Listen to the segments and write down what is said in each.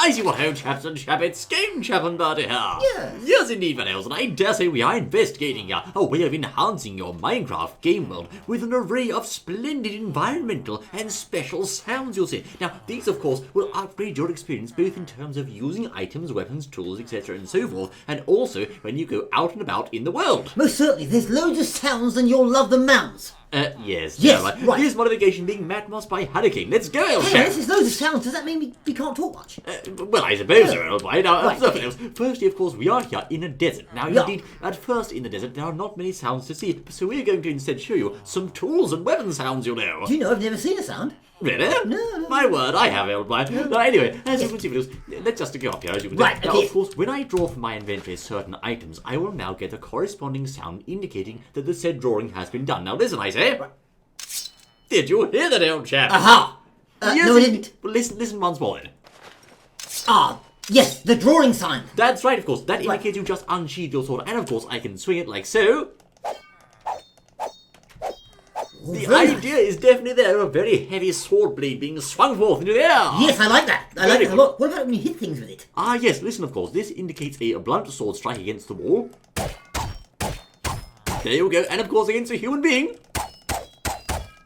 I see what ho, chaps and chappets, game chap and birdie here. Yes. Yes, indeed, Van Elson. I dare say we are investigating a way of enhancing your Minecraft game world with an array of splendid environmental and special sounds, you'll see. Now, these, of course, will upgrade your experience both in terms of using items, weapons, tools, etc. and so forth, and also when you go out and about in the world. Most certainly, there's loads of sounds and you'll love the mounds. Yes. Yes, no, right. This modification being Matmos by Hurricane. Let's go, old Hey, chap. this is loads of sounds. Does that mean we can't talk much? Well, I suppose so, old boy. Now, Right, something okay. else. Firstly, of course, we are here in a desert. Now, Yeah. indeed, at first in the desert, there are not many sounds to see, so we're going to instead show you some tools and weapon sounds, you know. Do you know I've never seen a sound? Really? No. My word, I have, old boy. Now, anyway, as you can see, let's just go up here, as you can Right, see. Now, okay. of course, when I draw from my inventory certain items, I will now get a corresponding sound indicating that the said drawing has been done. Now, listen, I say. Right. Did you hear that, old chap? Aha! Yes, no, I didn't. Well, listen once more then. Ah, yes, the drawing sign. That's right, of course. That indicates you just unsheathed your sword, and of course I can swing it like so. The very idea is definitely there of a very heavy sword blade being swung forth into the air. Yes, I like that. I like it a lot. What about when you hit things with it? Ah, yes, listen, of course. This indicates a blunt sword strike against the wall. There you go, and of course against a human being.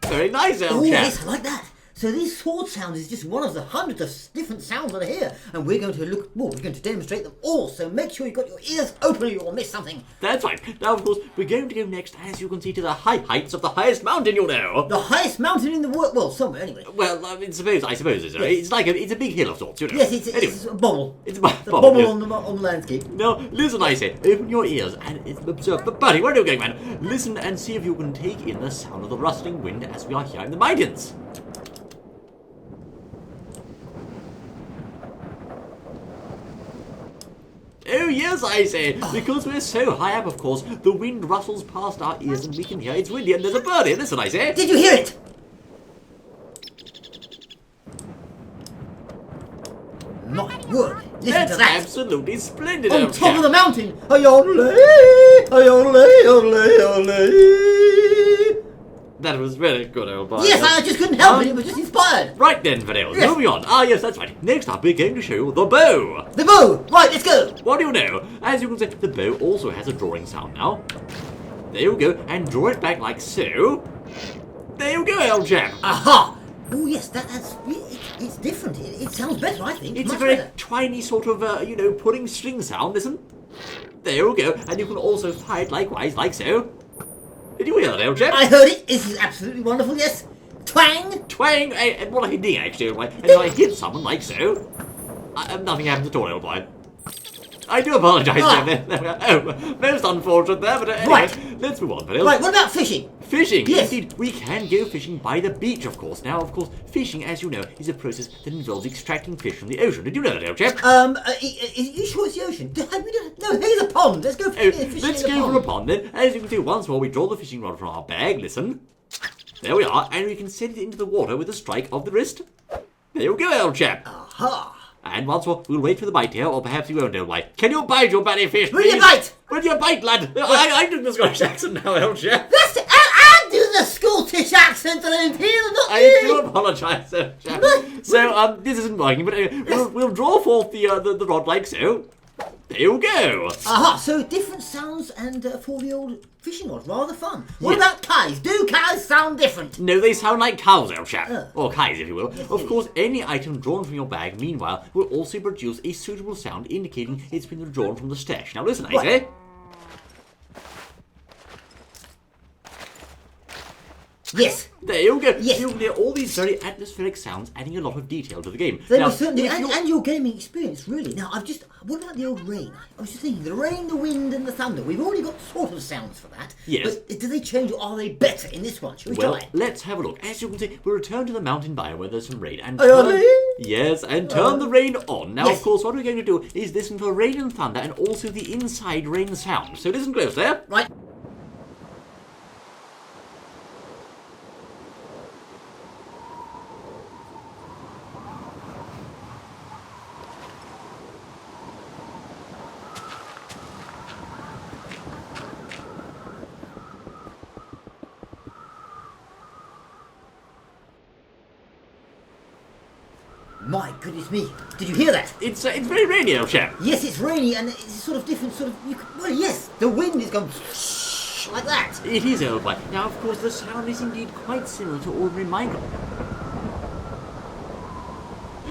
Very nice, old Oh, chap. yes, I like that. So this sword sound is just one of the hundreds of different sounds that are here, and we're going to demonstrate them all. So make sure you've got your ears open, or you'll miss something. That's right. Now, of course, we're going to go next, as you can see, to the high heights of the highest mountain, you know. The highest mountain in the world, well, somewhere anyway. Well, I suppose it's, it's a big hill of sorts, you know. Yes, it's Anyway, a bobble. it's a The bobble, bobble yes. on the landscape. Now, listen, I say, open your ears and observe the buddy. Where are you going, man? Listen and see if you can take in the sound of the rustling wind as we are here in the mountains. Oh, yes, I say. Because we're so high up, of course, the wind rustles past our ears and we can hear it's windy and there's a bird here. Listen, I say. Did you hear it? My word! Listen That's to that. absolutely splendid, On old top of chap. the mountain. A-yodelay, a-yodelay, yodelay, yodelay. That was very good, old boy. Yes, I just couldn't help it. It was just inspired. Right then, Vanille, Yes. moving on. Ah, yes, that's right. Next up, we're going to show you the bow. The bow. Right, let's go. What do you know? As you can see, the bow also has a drawing sound now. There you go, and draw it back like so. There you go, old chap. Aha. Oh yes, it's different. It sounds better, I think. It's Much a very better. tiny sort of, pulling string sound, listen. There you go, and you can also fire it likewise, like so. Did you hear that, old chap? I heard it. This is absolutely wonderful. Yes. Twang. Twang, and what I did actually, old boy. And if I hit someone like so, nothing happens at all, old boy. I do apologise, Ah. there we go. Oh, most unfortunate there, but anyway, Right. let's move on, Vanille. Right. What about fishing? Fishing! Yes. Indeed, we can go fishing by the beach, of course. Now, of course, fishing, as you know, is a process that involves extracting fish from the ocean. Did you know that, old chap? Is you sure it's the ocean? No, here's a pond. Let's go fishing Let's in the go pond. for a pond then. As you can see, once more, we draw the fishing rod from our bag. Listen. There we are, and we can send it into the water with a strike of the wrist. There you go, old chap. Aha. And once more, we'll wait for the bite here, or perhaps you won't, old boy. Can you bite your bunny fish, Will please? you bite? Will you bite, lad? I took the Scottish accent now, old chap. That's it. I do the Scottish accent around here, not I you. do apologise, old chap. So, this isn't working, but anyway, we'll draw forth the rod like so. There you go. Aha, so different sounds and for the old fishing rod, rather fun. What Yes. about cows? Do cows sound different? No, they sound like cows, old chap. Oh. Or kites, if you will. Yes, Of yes. course, any item drawn from your bag, meanwhile, will also produce a suitable sound indicating it's been drawn from the stash. Now listen, I Right. say. Yes. There you go. Yes. You can hear all these very atmospheric sounds adding a lot of detail to the game. They Now, were certainly, if you're- and your gaming experience, really. Now, what about the old rain? I was just thinking, the rain, the wind, and the thunder. We've already got sort of sounds for that. Yes. But do they change, or are they better in this one? Shall we Well, try? let's have a look. As you can see, we'll return to the mountain biome where there's some rain and Aye. yes, and turn the rain on. Now, Yes. of course, what we're going to do is listen for rain and thunder and also the inside rain sound. So listen close there. Right. My My goodness me. Did you hear that? It's very rainy, old chap. Yes, it's rainy and it's sort of different well, yes, the wind is going like that. It is, old boy. Now, of course, the sound is indeed quite similar to ordinary Minecraft.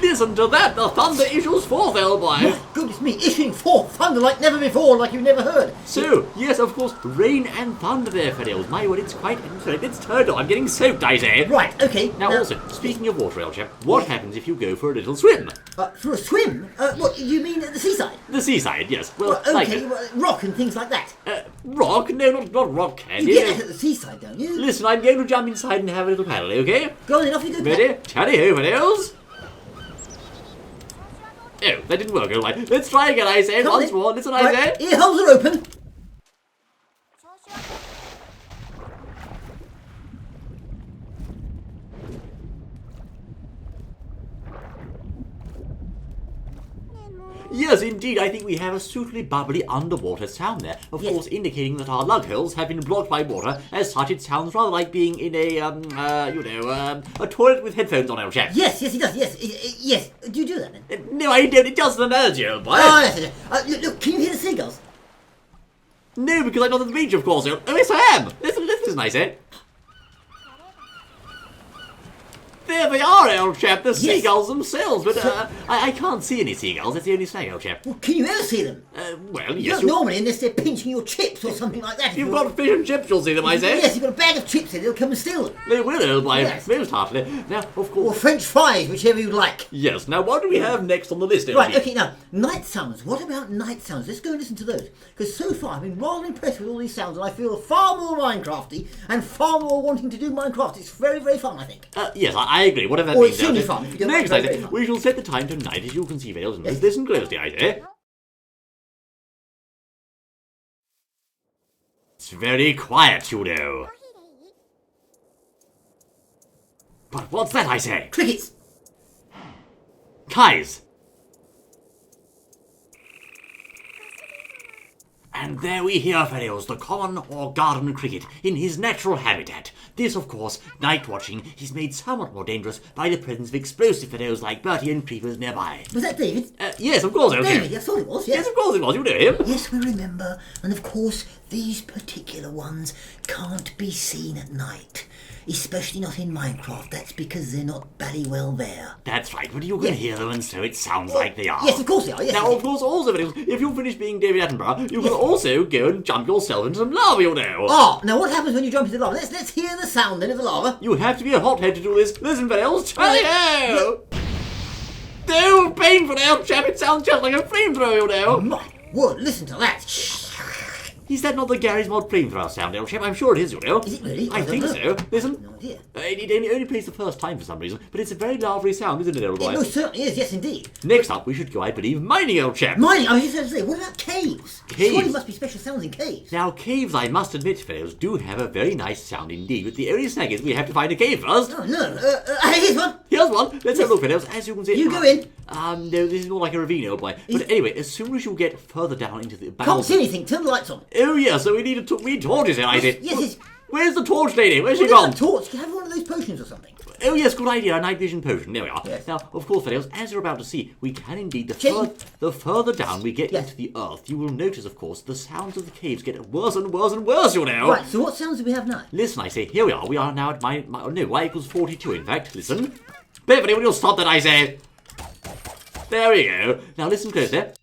Listen to that! The thunder issues forth, old boy! My goodness me, issuing forth thunder like never before, like you've never heard. So, yes, of course, rain and thunder there, Fidels. My word, it's quite... It's turtle. I'm getting soaked, I say. Right, okay. Now, also, speaking of water, old chap, what happens if you go for a little swim? For a swim? What, you mean at the seaside? The seaside, yes. Well, Okay, like... rock and things like that. Rock? No, not rock candy. You get that at the seaside, don't you? Listen, I'm going to jump inside and have a little paddle, okay? Go on then, off you go. Ready? Tally-ho, Fidels! Oh, that didn't work, alright. Let's try again, I say. Once more. Listen, I say. Ear holes are open. Yes, indeed, I think we have a suitably bubbly underwater sound there. Of course, indicating that our lug holes have been blocked by water. As such, it sounds rather like being in a, a toilet with headphones on, old chap. Yes, it does. Yes. Do you do that then? No, I don't. It doesn't emerge, you old boy. Oh, yes. Look, can you hear the seagulls? No, because I'm not at the beach, of course. Oh, yes, I am. Listen, I say. There they are, old chap, the seagulls themselves, but I can't see any seagulls, that's the only snag, old chap. Well, can you ever see them? Well, yes. Not normally, unless they're pinching your chips or something like that. You've got fish and chips, you'll see them, I say. Yes, you've got a bag of chips in, they'll come and steal them. They will, old boy, Yes. most heartily. Now, of course... Or French fries, whichever you'd like. Yes, now what do we have next on the list, Right, okay, now, night sounds. What about night sounds? Let's go and listen to those. Because so far I've been rather impressed with all these sounds and I feel far more Minecrafty and far more wanting to do Minecraft. It's very, very fun, I think. Yes, I agree, whatever that Or means. it's extremely fun. If you don't Next, mind, I very, say, very fun. we shall set the time tonight, as you can see, Vales, and listen closely, I say. It's very quiet, you know. But what's that, I say? Crickets. Cries. And there we hear, fellows, the common or garden cricket in his natural habitat. This, of course, night watching is made somewhat more dangerous by the presence of explosive fellows like Bertie and creepers nearby. Was that David? Yes, of course, okay. David, I thought it was, yes. Yes, of course it was, you know him. Yes, we remember. And of course, these particular ones can't be seen at night. Especially not in Minecraft. That's because they're not very well there. That's right, but you can hear them and so it sounds like they are. Yes, of course they are, yes. Now, of course, also, if you finish being David Attenborough, you can also go and jump yourself into some lava, you know. Oh, now what happens when you jump into the lava? Let's hear the sound then of the lava. You have to be a hothead to do this. Listen, fellows, tally-ho! So painful, old chap, it sounds just like a flamethrower, you know. My word, listen to that. Is that not the Gary's Mod flamethrower sound, old chap? I'm sure it is, you know. Is it really? I think so. Listen. No idea. It only plays the first time for some reason, but it's a very lovely sound, isn't it, old boy? It most certainly is, yes indeed. Next up, we should go, I believe, mining, old chap. Mining, I was just going to say, what about caves? Caves? Surely must be special sounds in caves. Now, caves, I must admit, fellows, do have a very nice sound indeed, but the only snag is we have to find a cave first. Oh, no. Here's one. Here's one. Let's have a look, fellows. As you can see... You go in. No, this is more like a ravine, old boy. But anyway, as soon as you get further down into the... Can't bowels see anything. Turn the lights on. Oh, yeah, so we need torches here, I see. Yes. Where's the torch lady? Where's she What gone? about a torch? Can you have one of those potions or something? Oh, yes, good idea, a night vision potion. There we are. Yes. Now, of course, fellows, as you're about to see, we can indeed, Change. the further down we get into the earth, you will notice, of course, the sounds of the caves get worse and worse and worse, you know. Right, so what sounds do we have now? Listen, I say, here we are. We are now at y equals 42, in fact. Listen. Beverly, will you stop that, I say? There we go. Now, listen closer.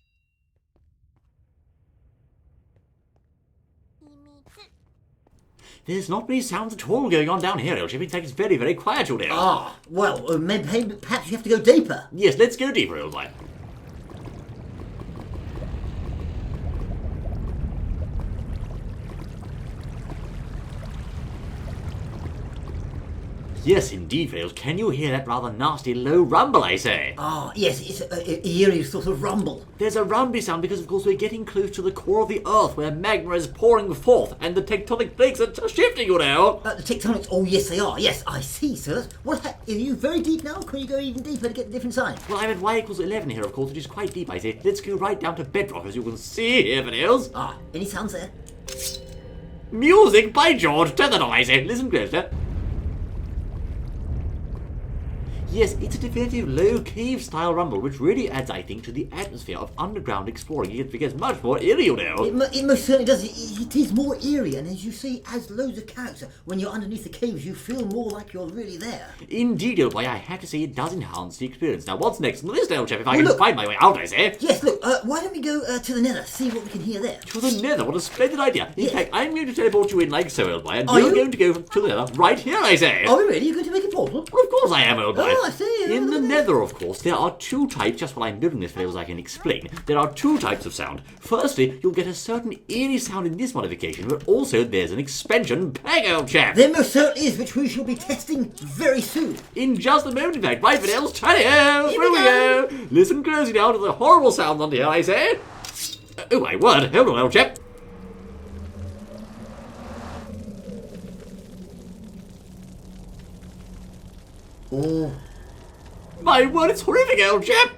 There's not many sounds at all going on down here, Elchip. In fact, it's very, very quiet all day. Ah, well, maybe perhaps you have to go deeper. Yes, let's go deeper, old boy. Yes, indeed, Vales. Can you hear that rather nasty low rumble, I say? Ah, yes, it's an eerie sort of rumble. There's a rumbly sound because, of course, we're getting close to the core of the Earth where magma is pouring forth and the tectonic plates are shifting, you know. The tectonics, oh yes they are, yes, I see, so that's, are you very deep now? Can you go even deeper to get the different sign? Well, I'm at y equals 11 here, of course, which is quite deep, I say. Let's go right down to bedrock, as you can see here, Vales. Ah, any sounds there? Music, by George, turn that on, I say. Listen closer. Yes, it's a definitive low cave style rumble, which really adds, I think, to the atmosphere of underground exploring. It gets much more eerie, you know. It most certainly does. It is more eerie, and as you say, adds loads of character. When you're underneath the caves, you feel more like you're really there. Indeed, old boy, I have to say it does enhance the experience. Now, what's next on the list, old chap, if I can find my way out, I say? Yes, look, why don't we go to the Nether, see what we can hear there? To the Nether? What a splendid idea. In fact, I'm going to teleport you in like so, old boy, and Are you're you? going to go to the Nether right here, I say. Are we really? You're going to make a portal? Well, of course I am, old boy. Oh, I see. In the Nether, of course, there are two types. Just while I'm building this, fellows, I can explain. There are two types of sound. Firstly, you'll get a certain eerie sound in this modification, but also there's an expansion pack, old chap. There most certainly is, which we shall be testing very soon. In just a moment, in fact. Right, Fidels, tally-ho! Here we go! Listen closely now to the horrible sounds under here, I say. Oh, my word. Hold on, old chap. Oh. My word, it's horrific, old chap!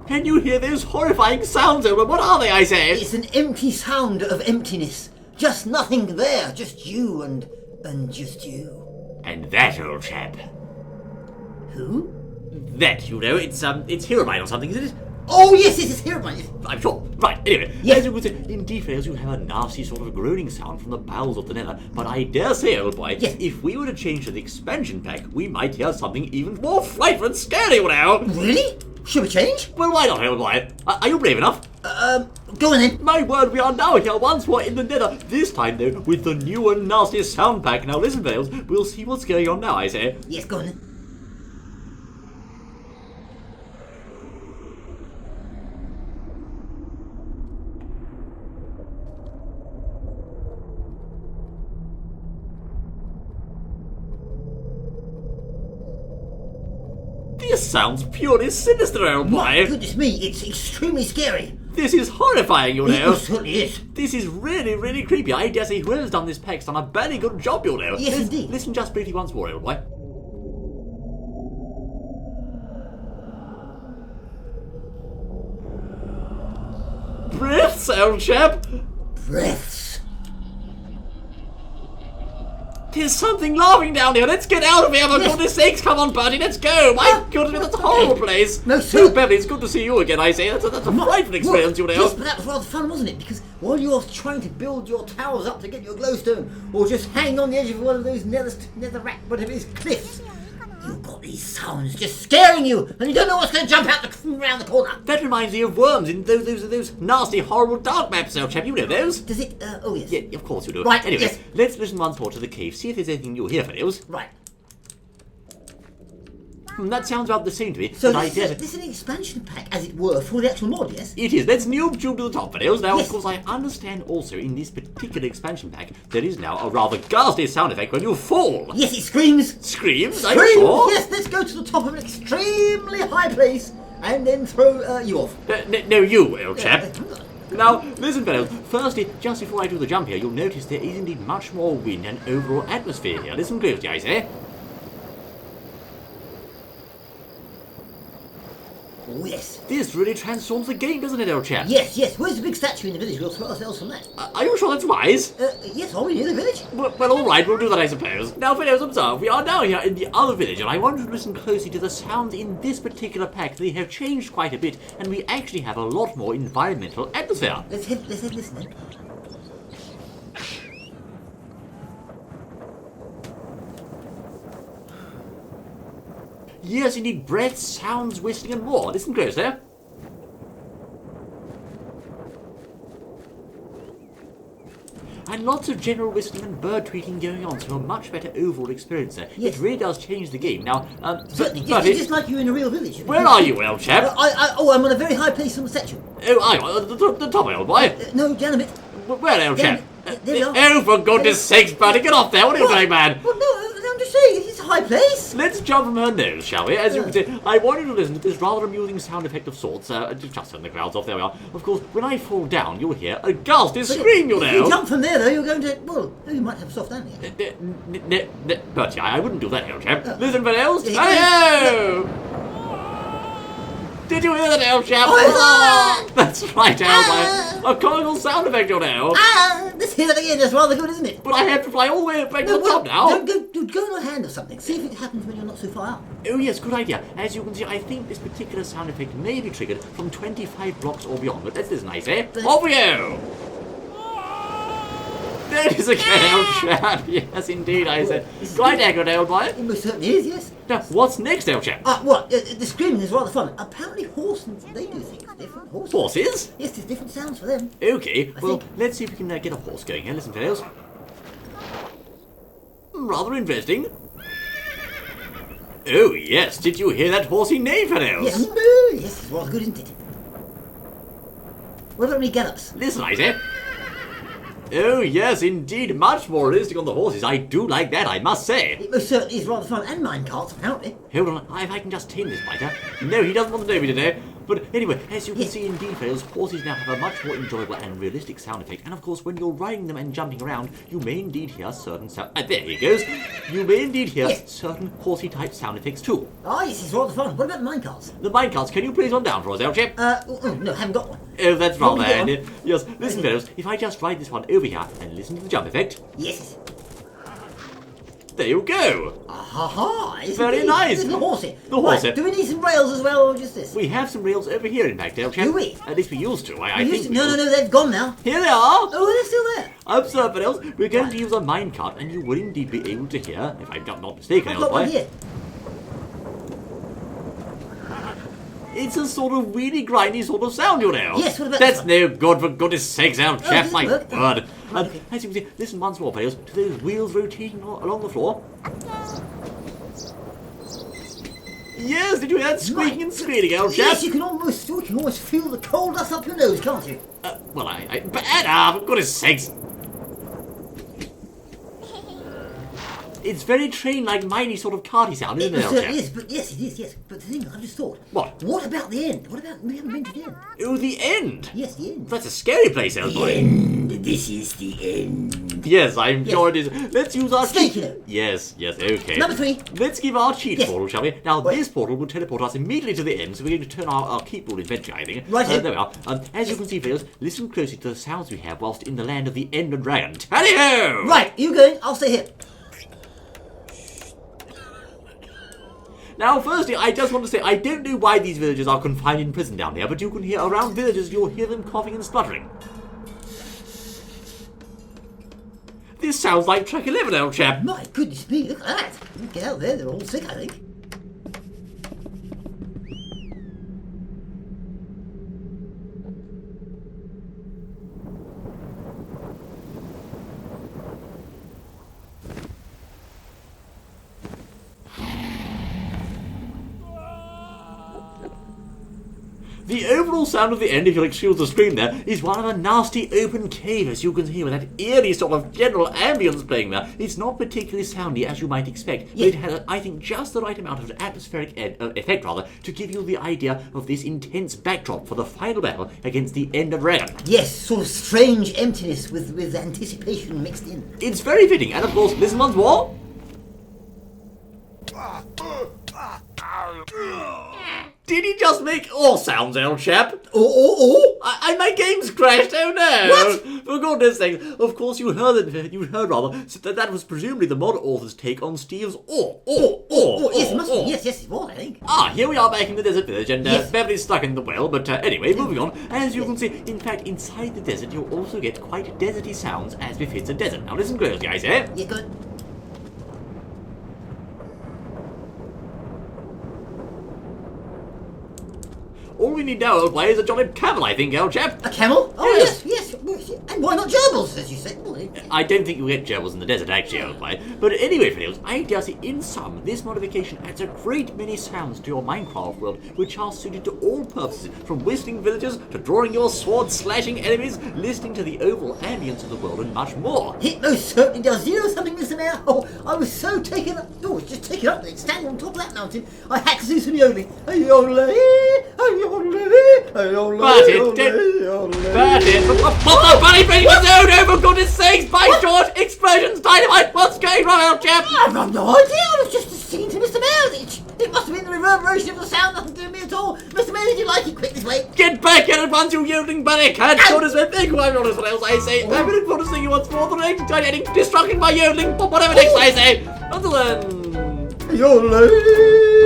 Can you hear those horrifying sounds, Elmer? What are they, I say? It's an empty sound of emptiness. Just nothing there. Just you and just you. And that, old chap. Who? That, you know, it's Herobrine or something, isn't it? Oh, yes, it's Herobrine. I'm sure. Right, anyway. Yes. As you would say, in details you have a nasty sort of groaning sound from the bowels of the Nether, but I dare say, old boy, yes, if we were to change to the expansion pack, we might hear something even more frightful and scary now. Really? Should we change? Well, why not, old boy? Are you brave enough? Go on then. My word, we are now here once more in the Nether. This time, though, with the new and nasty sound pack. Now listen, fellows, we'll see what's going on now, I say. Yes, go on then. This sounds purely sinister, old boy. My goodness me, it's extremely scary. This is horrifying, you know. It certainly is. This is really, really creepy. I dare say whoever's done this pack's done a very good job, you know. Yes, indeed. Listen just briefly once more, old boy. Breaths, old chap. Breaths. There's something laughing down here. Let's get out of here, for goodness sakes. Come on, Bertie, let's go. My goodness, that's a horrible place. No, So, Beverly, it's good to see you again, I say. That's a frightful experience, you know. Yes, but that was rather fun, wasn't it? Because while you're trying to build your towers up to get your glowstone, or just hang on the edge of one of those netherrack, whatever it is, cliffs, you've got these sounds just scaring you, and you don't know what's going to jump out around the corner. That reminds me of worms in those nasty, horrible dark maps, old chap. You know those? Does it? Oh, yes. Yeah, of course you do. Right, Anyway, yes. let's listen once more to the cave, see if there's anything new here, fellows. Right. That sounds about the same to me. So but this is an expansion pack, as it were, for the actual mod, yes? It is. Let's noob tube to the top, fellows. Now, Yes. of course, I understand also in this particular expansion pack, there is now a rather ghastly sound effect when you fall. Yes, it screams. Screams? Are Screams! you sure? Yes, let's go to the top of an extremely high place, and then throw you off. No, you, old chap. Now, listen, fellows. Firstly, just before I do the jump here, you'll notice there is indeed much more wind and overall atmosphere here. Listen closely, I say. Oh, yes. This really transforms the game, doesn't it, old chap? Yes, yes. Where's the big statue in the village? We'll throw ourselves from that. Are you sure that's wise? Yes, are we near the village? Well, all right, we'll do that, I suppose. Now, fellows, observe, we are now here in the other village, and I want you to listen closely to the sounds in this particular pack. They have changed quite a bit, and we actually have a lot more environmental atmosphere. Let's head listen then. Yes, indeed, breaths, sounds, whistling, and more. Listen close there. And lots of general whistling and bird tweeting going on, so a much better overall experience there. Yes. It really does change the game. Now, Certainly, Bertie, just like you're in a real village. where are you, old chap? I'm on a very high place on the statue. Oh, I the top, old boy. No, down a bit. Where, old chap? There we are. Oh, for goodness sakes, Bertie, get off there. What are you doing, man? Well, no, I'm just saying, it's a high place. Let's jump from her nose, shall we? As you can see, I want you to listen to this rather amusing sound effect of sorts. Just turn the clouds off, there we are. Of course, when I fall down, you'll hear a ghastly scream, you know. If you jump from there, though, you're going to, well, you might have a soft landing. Bertie, I wouldn't do that, old chap. Listen, fellows. Yeah, Hello! Did you hear that, old chap? Oh, That's right, old boy. A comical sound effect, you know. Let's hear that again. That's rather good, isn't it? But I have to fly all the way back to the top now. Go on a hand or something. See if it happens when you're not so far up. Oh yes, good idea. As you can see, I think this particular sound effect may be triggered from 25 blocks or beyond. But that's nice, eh? Off we go! There it is again, old chap. Yes, indeed, I said. Quite accurate, old boy. It most certainly is, yes. Now, what's next, old chap? The screaming is rather fun. Apparently horses, they do things different. Horses? Yes, there's different sounds for them. Okay, well, let's see if we can get a horse going here. Listen, fellows. Rather interesting. Oh, yes. Did you hear that horsey neigh, fellows? Yes, it's rather good, isn't it? What about any gallops? Listen, I said. Oh, yes, indeed. Much more realistic on the horses. I do like that, I must say. It most certainly is rather fun. And minecarts, apparently. Hold on, if I can just tame this biter. No, he doesn't want to know me today. But anyway, as you can see, indeed, fellows, horses now have a much more enjoyable and realistic sound effect. And of course, when you're riding them and jumping around, you may indeed hear certain sound. There he goes. You may indeed hear certain horsey-type sound effects too. Oh, yes, it's rather fun. What about the minecarts? The minecarts, can you please one down for us, Elchip? No, haven't got one. Oh, that's rather handy. Yes, listen, fellows, if I just ride this one over here and listen to the jump effect. Yes. There you go. Very nice. The horsey. The horsey. Right, do we need some rails as well, or just this? We have some rails over here, in fact, Elchip. Do we? At least we used to. I think. No, they've gone now. Here they are. Oh, they're still there. Observe, fellows, we're going to use a minecart, and you will indeed be able to hear, if I'm not mistaken, I've got one here. It's a sort of weedy, grindy sort of sound, you know. Yes, what about That's this one? no good, for goodness sakes, old chap, my work? word. Okay. As you can see, listen once more, fellows, to those wheels rotating along the floor. Yes, did you hear that squeaking and squealing, old chap? Yes, you can almost feel the coal dust up your nose, can't you? But Adam, for goodness sakes. It's very train-like, miney sort of carty sound, isn't it, old chap? Yes, but yes, it is, yes. But the thing, I just thought. What? What about the end? What about, we haven't been to the end? Oh, the end? Yes, the end. That's a scary place, old boy. End. This is the end. Yes, I'm sure it is. Let's use our Snake, cheat. you know. Yes, okay. Number 3. Let's give our cheat Yes. portal, shall we? Now, Right. this portal will teleport us immediately to the end, so we're going to turn our keep rule inventory, I think. Right. There we are. As you can see, fellows, listen closely to the sounds we have whilst in the land of the Ender Dragon. Tally-ho! Right, you go. I'll stay here. Now, firstly, I just want to say, I don't know why these villagers are confined in prison down here, but you can hear around villagers, you'll hear them coughing and spluttering. This sounds like track 11, old chap. My goodness me, look at that. Get out there, they're all sick, I think. The overall sound of the end, if you'll excuse the scream there, is one of a nasty open cave, as you can hear, with that eerie sort of general ambience playing there. It's not particularly soundy, as you might expect, but it has, I think, just the right amount of atmospheric effect, to give you the idea of this intense backdrop for the final battle against the Ender Dragon. Yes, sort of strange emptiness with anticipation mixed in. It's very fitting, and of course, listen once more. Did he just make all sounds, old chap? My game's crashed, oh no! What? For goodness sake, of course you heard that was presumably the mod author's take on Steve's Yes, it must be. Yes, it was, I think. Here we are back in the desert village, and Yes. Beverly's stuck in the well, but anyway, moving on. As you can see, in fact, inside the desert, you'll also get quite deserty sounds as befits a desert. Now listen closely, I say. Yeah, good. All we need now, old boy, is a jolly camel, I think, old chap. A camel? Oh, Yes. yes. And why not gerbils, as you said? I don't think you'll get gerbils in the desert, actually, old boy. But anyway, fellows, I dare say, in sum, this modification adds a great many sounds to your Minecraft world, which are suited to all purposes, from whistling villagers to drawing your sword-slashing enemies, listening to the overall ambience of the world, and much more. It most certainly does. You know something, Mr. Mayor? Oh, I was so taken up. Oh, it's just taken up. Standing on top of that mountain, I had to do some yodeling. Bunny baby, no, for goodness sakes, by George, explosions, dynamite, what's going on, old chap? I've got no idea. I was just singing to Mr. Mayor. It must have been the reverberation of the sound. Nothing to me at all. Mr. Mayor, did you like it? Quick, this way. Get back here at once, you yodeling barricade! So does my big one on his rails, I say. I'm going to see you once more, the ring, destruction by yodeling, but whatever next I say. Until then... Yodeling!